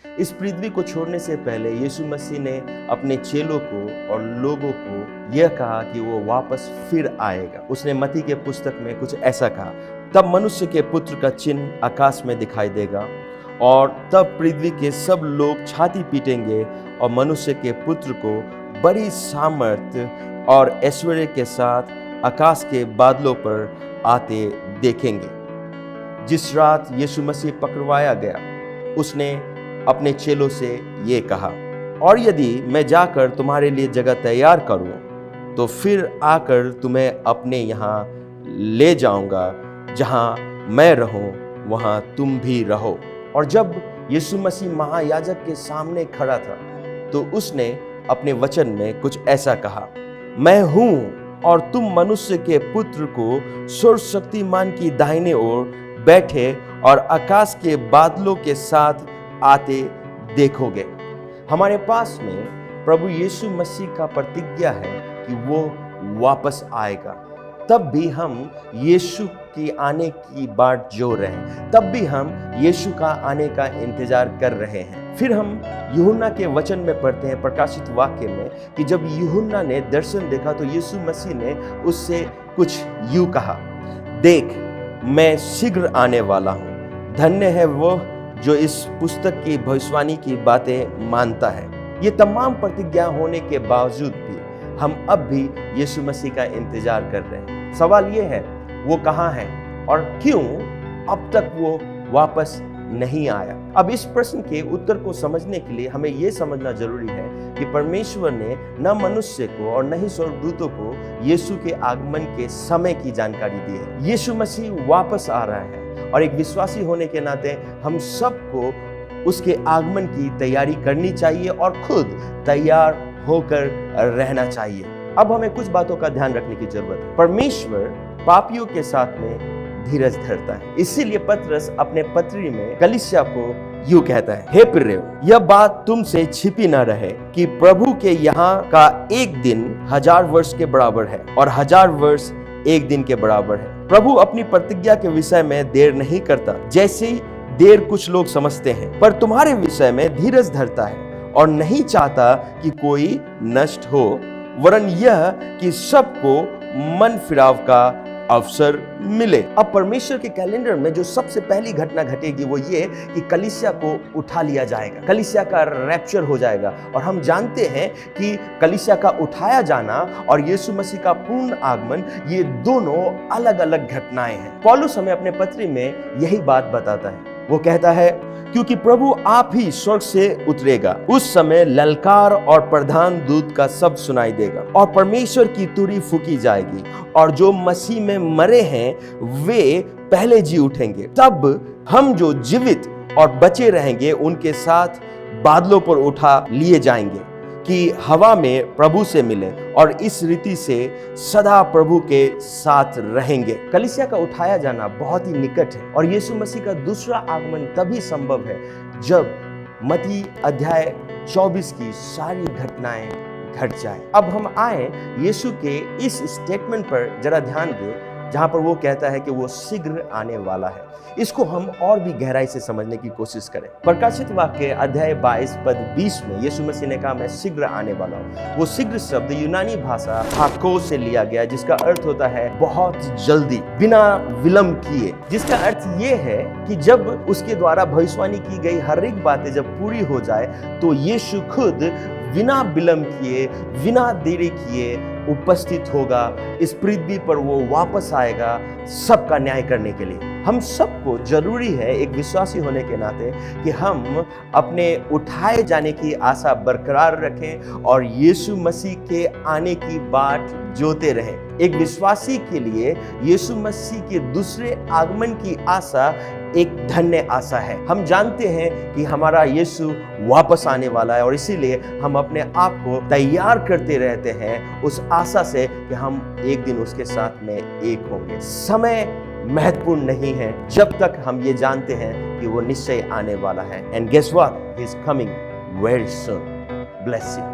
इस पृथ्वी को छोड़ने से पहले यीशु मसीह ने अपने चेलों को और लोगों को यह कहा कि वो वापस फिर आएगा। उसने मत्ती के पुस्तक में कुछ ऐसा कहा, तब मनुष्य के पुत्र का चिन्ह आकाश में दिखाई देगा और तब पृथ्वी के सब लोग छाती पीटेंगे और मनुष्य के पुत्र को बड़ी सामर्थ्य और ऐश्वर्य के साथ आकाश के बादलों पर आते देखेंगे। जिस रात यीशु मसीह पकड़वाया गया, उसने अपने चेलों से ये कहा, और यदि मैं जाकर तुम्हारे लिए जगह तैयार करूं तो फिर आकर तुम्हें अपने यहाँ ले जाऊंगा, जहाँ मैं रहूं वहाँ तुम भी रहो। और जब यीशु मसीह महायाजक के सामने खड़ा था तो उसने अपने वचन में कुछ ऐसा कहा, मैं हूँ और तुम मनुष्य के पुत्र को सर्वशक्तिमान की दाहिने ओर बैठे और आकाश के बादलों के साथ आते देखोगे। हमारे पास में प्रभु यीशु मसीह का प्रतिज्ञा है कि वो वापस आएगा। तब भी हम यीशु के आने की बाट जोर रहे हैं, तब भी हम यीशु का आने का इंतजार कर रहे हैं। फिर हम यूहन्ना के वचन में पढ़ते हैं, प्रकाशित वाक्य में, कि जब यूहन्ना ने दर्शन देखा तो यीशु मसीह ने उससे कुछ यूं कहा, देख मैं शीघ्र आने वाला हूँ, धन्य है वो जो इस पुस्तक की भविष्यवाणी की बातें मानता है। ये तमाम प्रतिज्ञा होने के बावजूद भी हम अब भी यीशु मसीह का इंतजार कर रहे हैं। सवाल ये है, वो कहाँ है और क्यों अब तक वो वापस नहीं आया? अब इस प्रश्न के उत्तर को समझने के लिए हमें यह समझना जरूरी है कि परमेश्वर ने न मनुष्य को और न ही स्वर्गदूतों को यीशु के आगमन के समय की जानकारी दी है। यीशु मसीह वापस आ रहा है और एक विश्वासी होने के नाते हम सबको उसके आगमन की तैयारी करनी चाहिए और खुद तैयार होकर रहना चाहिए। अब हमें कुछ बातों का ध्यान रखने की जरूरत है। परमेश्वर पापियों के साथ में धीरज धरता है। इसीलिए पतरस अपने पत्री में कलीसिया को यूं कहता है, हे प्रियो, यह बात तुमसे छिपी न रहे कि प्रभु के यहाँ का एक दिन 1000 वर्ष के बराबर है और 1000 वर्ष एक दिन के बराबर है। प्रभु अपनी प्रतिज्ञा के विषय में देर नहीं करता, जैसे देर कुछ लोग समझते हैं, पर तुम्हारे विषय में धीरज धरता है और नहीं चाहता कि कोई नष्ट हो, वरन यह कि सबको मन फिराव का अवसर मिले। अब परमेश्वर के कैलेंडर में जो सबसे पहली घटना घटेगी वो ये कि कलीसिया को उठा लिया जाएगा, कलीसिया का रैप्चर हो जाएगा। और हम जानते हैं कि कलीसिया का उठाया जाना और यीशु मसीह का पूर्ण आगमन, ये दोनों अलग अलग घटनाएं हैं। पौलुस हमें अपने पत्री में यही बात बताता है। वो कहता है, क्योंकि प्रभु आप ही स्वर्ग से उतरेगा, उस समय ललकार और प्रधान दूत का शब्द सुनाई देगा और परमेश्वर की तुरही फूकी जाएगी और जो मसीह में मरे हैं वे पहले जी उठेंगे। तब हम जो जीवित और बचे रहेंगे उनके साथ बादलों पर उठा लिए जाएंगे कि हवा में प्रभु से मिले और इस रीति से सदा प्रभु के साथ रहेंगे। कलीसिया का उठाया जाना बहुत ही निकट है और यीशु मसीह का दूसरा आगमन तभी संभव है जब मत्ती अध्याय 24 की सारी घटनाएं घट जाए। अब हम आए यीशु के इस स्टेटमेंट पर जरा ध्यान दें, जहां पर वो कहता है कि वो शीघ्र आने वाला है। इसको हम और भी गहराई से समझने की कोशिश करें। प्रकाशित वाक्य अध्याय 22 पद 20 में यीशु मसीह ने कहा, मैं शीघ्र आने वाला हूँ। वो शीघ्र शब्द यूनानी भाषा हाको से लिया गया, जिसका अर्थ होता है बहुत जल्दी, बिना विलंब किए, जिसका अर्थ ये है कि जब उसके द्वारा भविष्यवाणी की गई हर एक बातें जब पूरी हो जाए तो यीशु खुद बिना विलंब किए, बिना देरी किए उपस्थित होगा इस पृथ्वी पर। वो वापस आएगा सबका न्याय करने के लिए। हम सबको जरूरी है एक विश्वासी होने के नाते कि हम अपने उठाए जाने की आशा बरकरार रखें और यीशु मसीह के आने की बाट जोते रहें। एक विश्वासी के लिए यीशु मसीह के दूसरे आगमन की आशा एक धन्य आशा है। हम जानते हैं कि हमारा यीशु वापस आने वाला है और इसीलिए हम अपने आप को तैयार करते रहते हैं उस आशा से कि हम एक दिन उसके साथ में एक होंगे। समय महत्वपूर्ण नहीं है जब तक हम ये जानते हैं कि वो निश्चय आने वाला है। And guess what, he is coming very soon. Bless you.